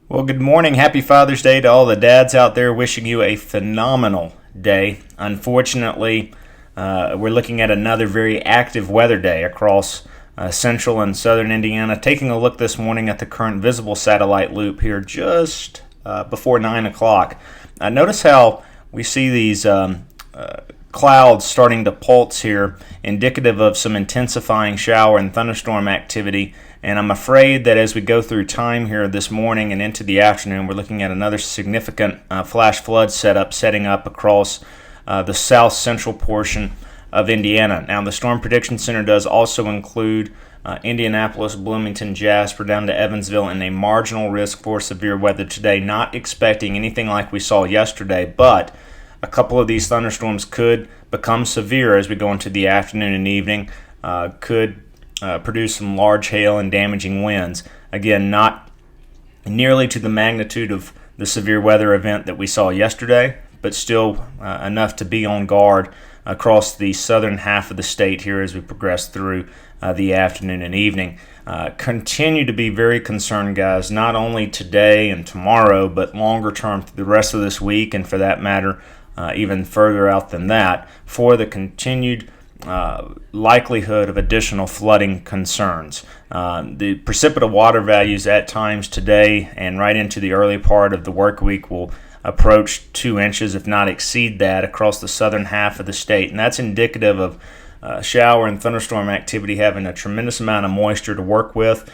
Well, good morning. Happy Father's Day to all the dads out there. Wishing you a phenomenal day. Unfortunately, we're looking at another very active weather day across central and southern Indiana. Taking a look this morning at the current visible satellite loop here just before 9 o'clock. Notice how we see these clouds starting to pulse here, indicative of some intensifying shower and thunderstorm activity. And I'm afraid that as we go through time here this morning and into the afternoon, we're looking at another significant flash flood setting up across the south central portion of Indiana. Now, the Storm Prediction Center does also include Indianapolis, Bloomington, Jasper, down to Evansville, and a marginal risk for severe weather today. Not expecting anything like we saw yesterday, but a couple of these thunderstorms could become severe as we go into the afternoon and evening, could produce some large hail and damaging winds. Again, not nearly to the magnitude of the severe weather event that we saw yesterday, but still enough to be on guard across the southern half of the state here as we progress through the afternoon and evening. Continue to be very concerned, guys, not only today and tomorrow, but longer term through the rest of this week, and for that matter, even further out than that, for the continued likelihood of additional flooding concerns. The precipitative water values at times today and right into the early part of the work week will approach 2 inches, if not exceed that, across the southern half of the state. And that's indicative of shower and thunderstorm activity having a tremendous amount of moisture to work with,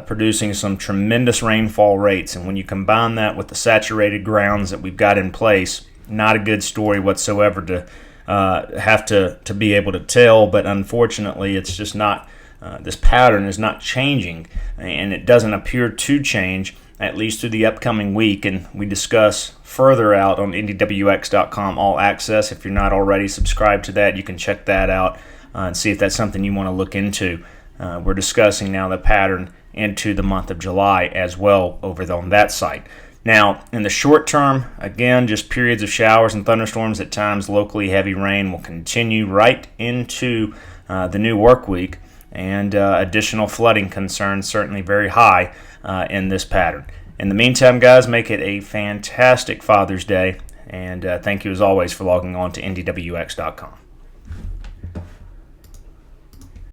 producing some tremendous rainfall rates. And when you combine that with the saturated grounds that we've got in place, not a good story whatsoever to have to be able to tell, but unfortunately it's just not, this pattern is not changing, and it doesn't appear to change at least through the upcoming week. And we discuss further out on ndwx.com All Access. If you're not already subscribed to that, you can check that out and see if that's something you want to look into. We're discussing now the pattern into the month of July as well over on that site. Now, in the short term, again, just periods of showers and thunderstorms, at times locally heavy rain will continue right into the new work week, and additional flooding concerns certainly very high in this pattern. In the meantime, guys, make it a fantastic Father's Day, and thank you as always for logging on to ndwx.com.